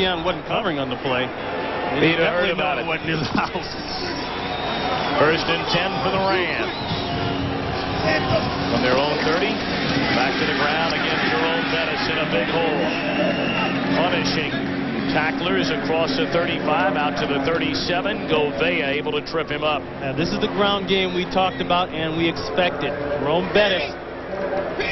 Leon wasn't covering on the play. He'd heard about it. It wasn't his house. First and 10 for the Rams. From their own 30, back to the ground again. Jerome Bettis in a big hole. Punishing tacklers across the 35 out to the 37. Govea able to trip him up. This is the ground game we talked about and we expected. Jerome Bettis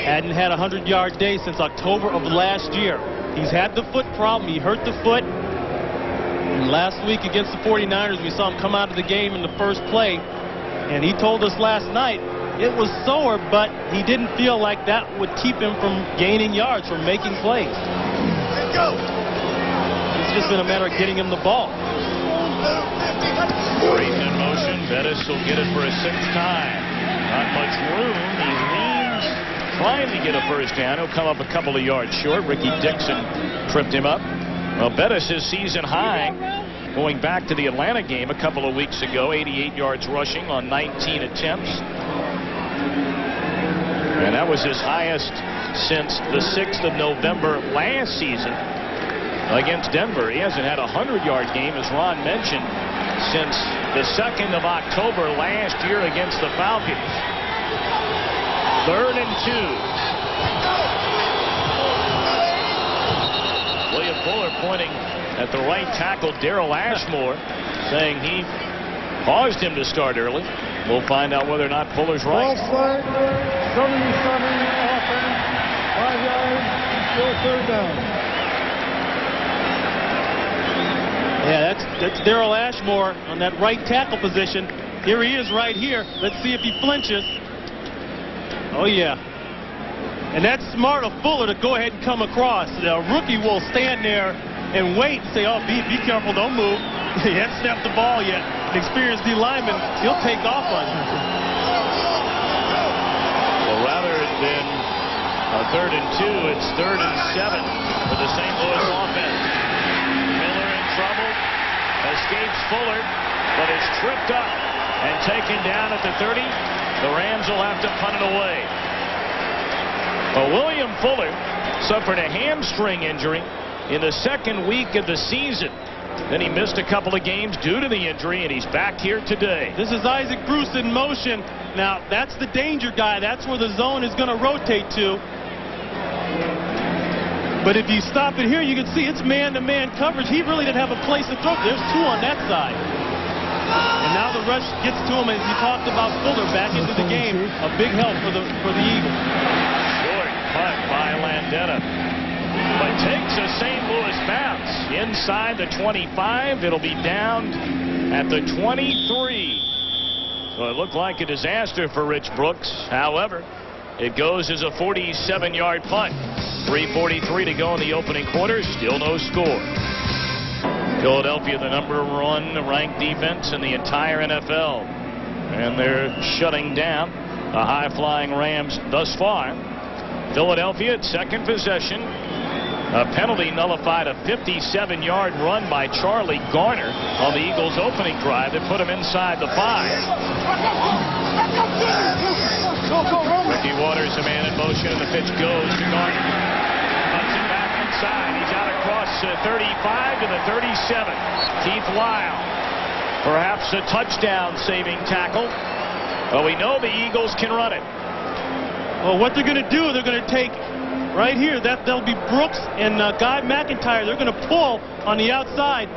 hadn't had a 100-yard day since October of last year. He's had the foot problem. He hurt the foot. And last week against the 49ers, we saw him come out of the game in the first play. And he told us last night it was sore, but he didn't feel like that would keep him from gaining yards, from making plays. Go. It's just been a matter of getting him the ball. Brayton in motion. Bettis will get it for a 6th time. Not much room. He leans, trying to get a first down. He'll come up a couple of yards short. Ricky Dixon tripped him up. Well, Bettis is season high going back to the Atlanta game a couple of weeks ago. 88 yards rushing on 19 attempts. And that was his highest since the 6th of November last season against Denver. He hasn't had a 100-yard game, as Ron mentioned, since the 2nd of October last year against the Falcons. 3rd and 2. William Fuller pointing at the right tackle, Daryl Ashmore, saying he caused him to start early. We'll find out whether or not Fuller's right. False flag, 77 offense, 5 yards, still 3rd down. Yeah, that's Daryl Ashmore on that right tackle position. Here he is right here. Let's see if he flinches. Oh, yeah. And that's smart of Fuller to go ahead and come across. The rookie will stand there and wait and say, oh, be careful, don't move. He hasn't snapped the ball yet. An experienced D lineman, he'll take off on you. Well, rather than a 3rd and 2, it's 3rd and 7 for the St. Louis offense. Miller in trouble, escapes Fuller, but is tripped up and taken down at the 30. The Rams will have to punt it away. Well, William Fuller suffered a hamstring injury in the 2nd week of the season. Then he missed a couple of games due to the injury, and he's back here today. This is Isaac Bruce in motion. Now, that's the danger guy. That's where the zone is going to rotate to. But if you stop it here, you can see it's man-to-man coverage. He really didn't have a place to throw. There's 2 on that side. And now the rush gets to him, as you talked about Fuller back into the game. A big help for the Eagles. Short punt by Landeta. But takes a St. Louis bounce inside the 25. It'll be down at the 23. So it looked like a disaster for Rich Brooks. However, it goes as a 47-yard punt. 3:43 to go in the opening quarter. Still no score. Philadelphia, the #1 ranked defense in the entire NFL. And they're shutting down the high-flying Rams thus far. Philadelphia at 2nd possession. A penalty nullified a 57-yard run by Charlie Garner on the Eagles' opening drive that put him inside the 5. Ricky Waters, a man in motion, and the pitch goes to Garner. Puts it back inside. He's out across the 35 to the 37. Keith Lyle, perhaps a touchdown-saving tackle. Well, we know the Eagles can run it. Well, what they're going to do, they're going to take right here, that'll be Brooks and Guy McIntyre. They're going to pull on the outside.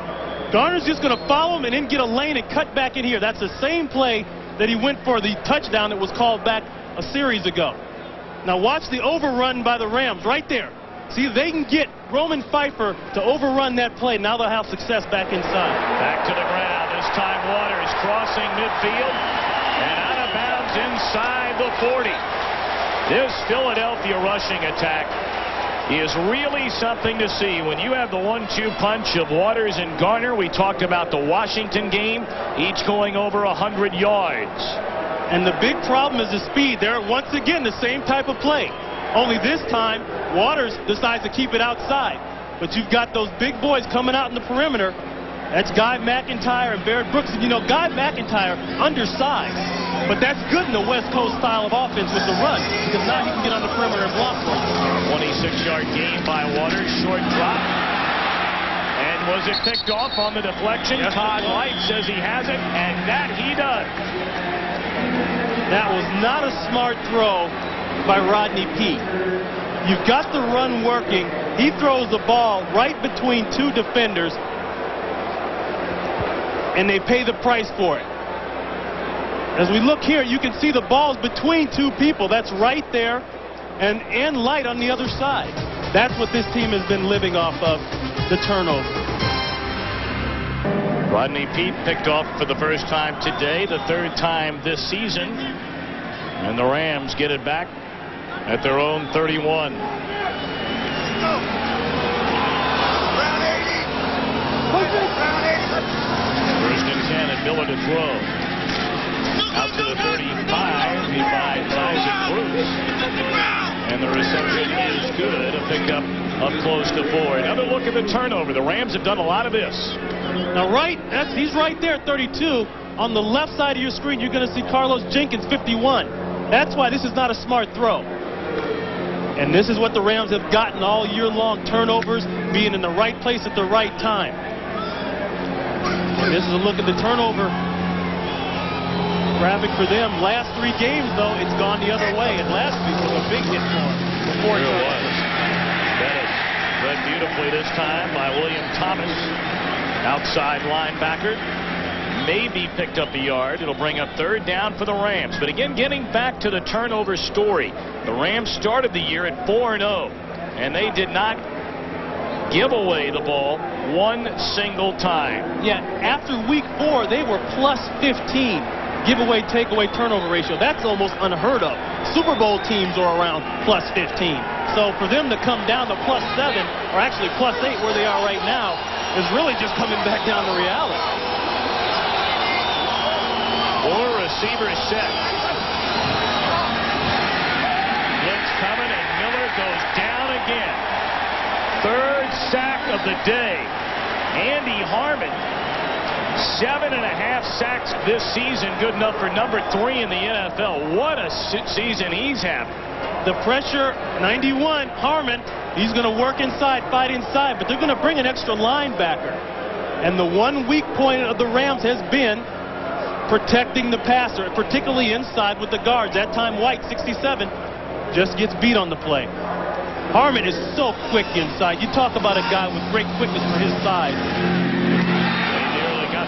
Garner's just going to follow him and then get a lane and cut back in here. That's the same play that he went for the touchdown that was called back a series ago. Now watch the overrun by the Rams right there. See if they can get Roman Pfeiffer to overrun that play. Now they'll have success back inside. Back to the ground. This time Waters crossing midfield and out of bounds inside the 40. This Philadelphia rushing attack is really something to see. When you have the 1-2 punch of Waters and Garner, we talked about the Washington game, each going over 100 yards. And the big problem is the speed. There, once again, the same type of play. Only this time, Waters decides to keep it outside. But you've got those big boys coming out in the perimeter. That's Guy McIntyre and Barrett Brooks. And you know, Guy McIntyre, undersized. But that's good in the West Coast style of offense with the run, because now he can get on the perimeter and block for him. 26-yard gain by Waters, short drop. Was it picked off on the deflection? Yes, Todd White says he has it, and that he does. That was not a smart throw by Rodney Peete. You've got the run working. He throws the ball right between two defenders, and they pay the price for it. As we look here, you can see the ball's between two people. That's right there, and light on the other side. That's what this team has been living off of, the turnover. Rodney Peete picked off for the first time today, the third time this season. And the Rams get it back at their own 31. First and 10 and Miller to throw. Out to the 35. He finds Isaac Bruce. And the reception is good. A pickup up close to 4. Another look at the turnover. The Rams have done a lot of this. Now, he's right there at 32. On the left side of your screen, you're going to see Carlos Jenkins, 51. That's why this is not a smart throw. And this is what the Rams have gotten all year long. Turnovers, being in the right place at the right time. And this is a look at the turnover graphic for them. Last 3 games, though, it's gone the other way. And last week was a big hit for him. Sure it was. That is read beautifully this time by William Thomas. Outside linebacker. Maybe picked up a yard. It'll bring up third down for the Rams. But again, getting back to the turnover story. The Rams started the year at 4-0. And they did not give away the ball one single time. Yeah, after week 4, they were plus 15. Giveaway, takeaway, turnover ratio. That's almost unheard of. Super Bowl teams are around plus 15. So for them to come down to plus 7, or actually plus 8 where they are right now, is really just coming back down to reality. 4 receivers set. Blitz coming, and Miller goes down again. Third sack of the day. Andy Harmon. 7.5 sacks this season, good enough for number 3 in the NFL. What a season he's having. The pressure, 91, Harmon, he's going to work inside, fight inside, but they're going to bring an extra linebacker. And the one weak point of the Rams has been protecting the passer, particularly inside with the guards. That time White, 67, just gets beat on the play. Harmon is so quick inside. You talk about a guy with great quickness for his size.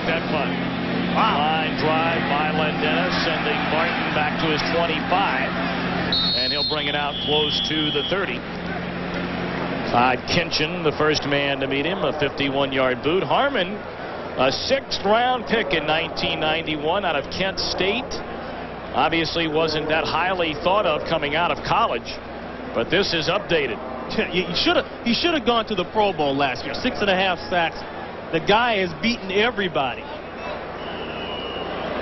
That fun. Wow. Line drive by Landeta, sending Martin back to his 25, and he'll bring it out close to the 30. Todd Kinchin, the first man to meet him, a 51-yard boot. Harmon, a 6th-round pick in 1991 out of Kent State. Obviously wasn't that highly thought of coming out of college, but this is updated. He should have gone to the Pro Bowl last year. 6.5 sacks. The guy has beaten everybody.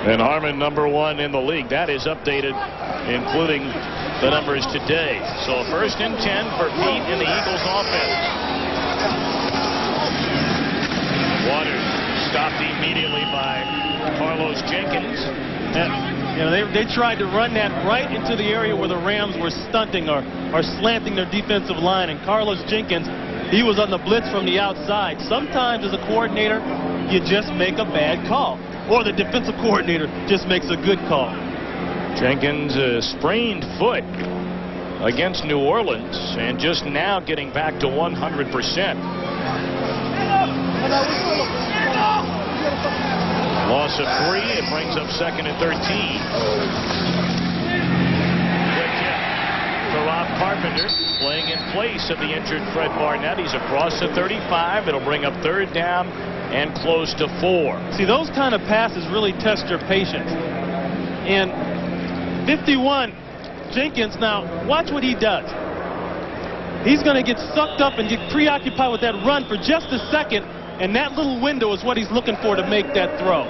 And Harmon, number 1 in the league. That is updated, including the numbers today. So first and 10 for Peete in the Eagles offense. Waters stopped immediately by Carlos Jenkins. They tried to run that right into the area where the Rams were stunting or slanting their defensive line. And Carlos Jenkins, he was on the blitz from the outside. Sometimes as a coordinator, you just make a bad call. Or the defensive coordinator just makes a good call. Jenkins, a sprained foot against New Orleans, and just now getting back to 100%. Loss of 3. It brings up 2nd and 13. For Rob Carpenter, playing in place of the injured Fred Barnett. He's across the 35. It'll bring up third down and close to 4. See, those kind of passes really test your patience. And 51, Jenkins, now watch what he does. He's going to get sucked up and get preoccupied with that run for just a second, and that little window is what he's looking for to make that throw.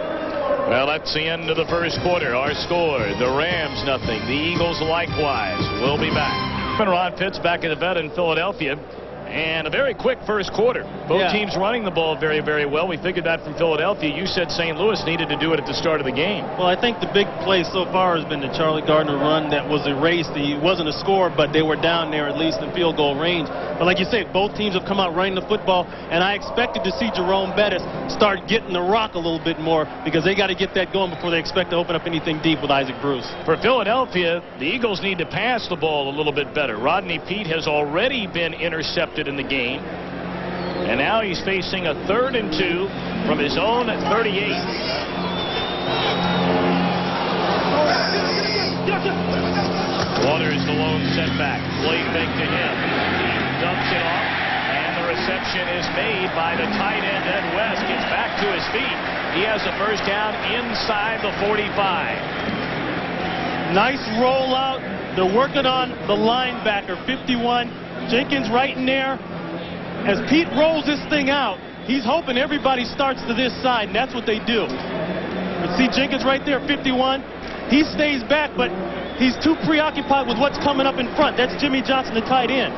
Well, that's the end of the first quarter. Our score, the Rams 0, the Eagles likewise. We'll be back. Ron Pitts back at the vet in Philadelphia. And a very quick first quarter. Both teams running the ball very, very well. We figured that from Philadelphia. You said St. Louis needed to do it at the start of the game. Well, I think the big play so far has been the Charlie Gardner run that was erased. He wasn't a score, but they were down there at least in field goal range. But like you say, both teams have come out running the football, and I expected to see Jerome Bettis start getting the rock a little bit more because they got to get that going before they expect to open up anything deep with Isaac Bruce. For Philadelphia, the Eagles need to pass the ball a little bit better. Rodney Peete has already been intercepted in the game. And now he's facing a 3rd and 2 from his own 38. Waters the lone setback. Play fake to him. He dumps it off. And the reception is made by the tight end, Ed West. Gets back to his feet. He has a first down inside the 45. Nice rollout. They're working on the linebacker, 51. Jenkins right in there. As Pete rolls this thing out, he's hoping everybody starts to this side, and that's what they do. You see Jenkins right there, 51. He stays back, but he's too preoccupied with what's coming up in front. That's Jimmy Johnson, the tight end.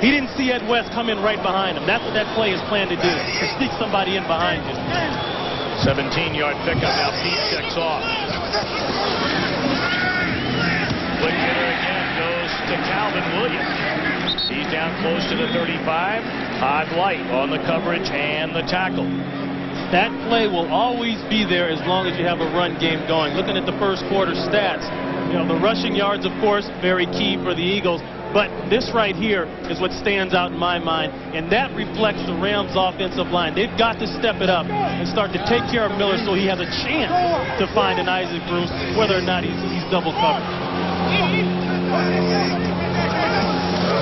He didn't see Ed West come in right behind him. That's what that play is planned to do, to sneak somebody in behind you. 17-yard pickup. Now Pete checks off. Quick hitter again goes to Calvin Williams. He's down close to the 35. Todd Light on the coverage and the tackle. That play will always be there as long as you have a run game going. Looking at the first quarter stats, you know, the rushing yards, of course, very key for the Eagles. But this right here is what stands out in my mind, and that reflects the Rams' offensive line. They've got to step it up and start to take care of Miller so he has a chance to find an Isaac Bruce, whether or not he's double covered.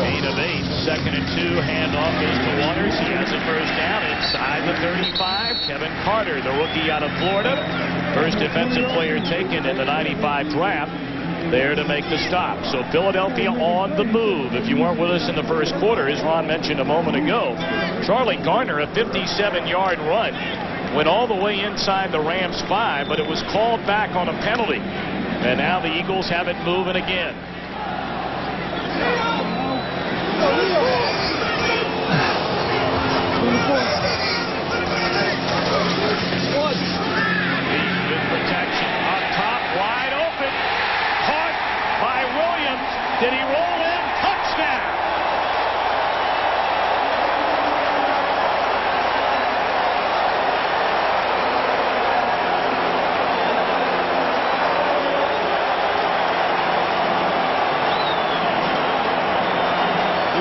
8 of 8, 2nd and 2, handoff goes to Waters. He has a first down inside the 35. Kevin Carter, the rookie out of Florida, first defensive player taken in the 95 draft, there to make the stop. So Philadelphia on the move. If you weren't with us in the first quarter, as Ron mentioned a moment ago, Charlie Gardner, a 57-yard run, went all the way inside the Rams 5, but it was called back on a penalty. And now the Eagles have it moving again. With protection up top, wide open, caught by Williams. Did he roll in? Touchdown!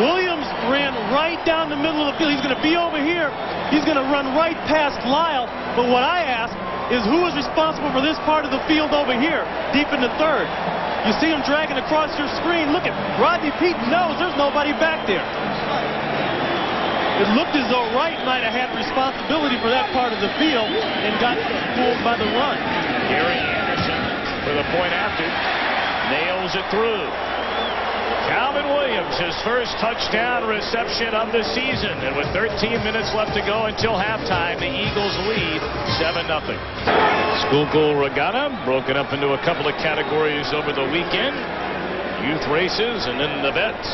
Williams ran right down the middle of the field. He's going to be over here. He's going to run right past Lyle. But what I ask is who is responsible for this part of the field over here, deep in the 3rd? You see him dragging across your screen. Look at Rodney Peete knows there's nobody back there. It looked as though Wright might have had responsibility for that part of the field and got fooled by the run. Gary Anderson for the point after. Nails it through. Calvin Williams, his first touchdown reception of the season. And with 13 minutes left to go until halftime, the Eagles lead 7-0. Schuylkill Regatta broken up into a couple of categories over the weekend. Youth races and then the vets.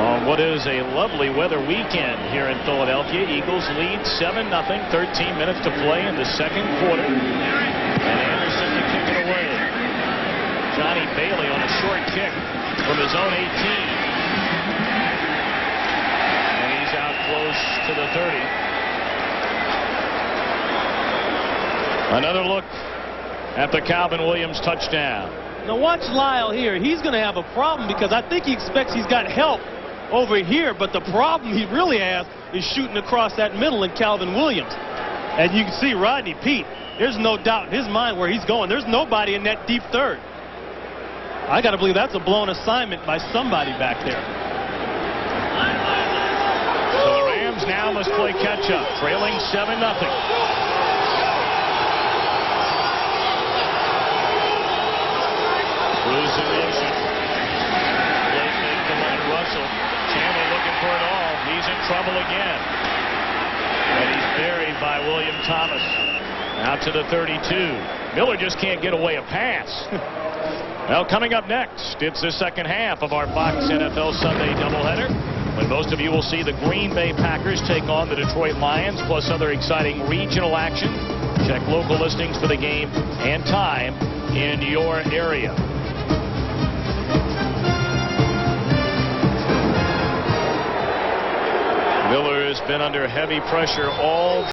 On what is a lovely weather weekend here in Philadelphia. Eagles lead 7-0. 13 minutes to play in the second quarter. And Anderson to kick it away. Johnny Bailey on a short kick from his own 18. And he's out close to the 30. Another look at the Calvin Williams touchdown. Now watch Lyle here. He's going to have a problem because I think he expects he's got help over here, but the problem he really has is shooting across that middle in Calvin Williams. And you can see Rodney Peete. There's no doubt in his mind where he's going. There's nobody in that deep 3rd. I got to believe that's a blown assignment by somebody back there. So the Rams now must play catch-up, trailing 7-0. Bruce in motion. Late make the line Russell. Chandler looking for it all. He's in trouble again. And he's buried by William Thomas. Out to the 32. Miller just can't get away a pass. Well, coming up next, it's the second half of our Fox NFL Sunday doubleheader. when most of you will see the Green Bay Packers take on the Detroit Lions, plus other exciting regional action. Check local listings for the game and time in your area. Miller has been under heavy pressure all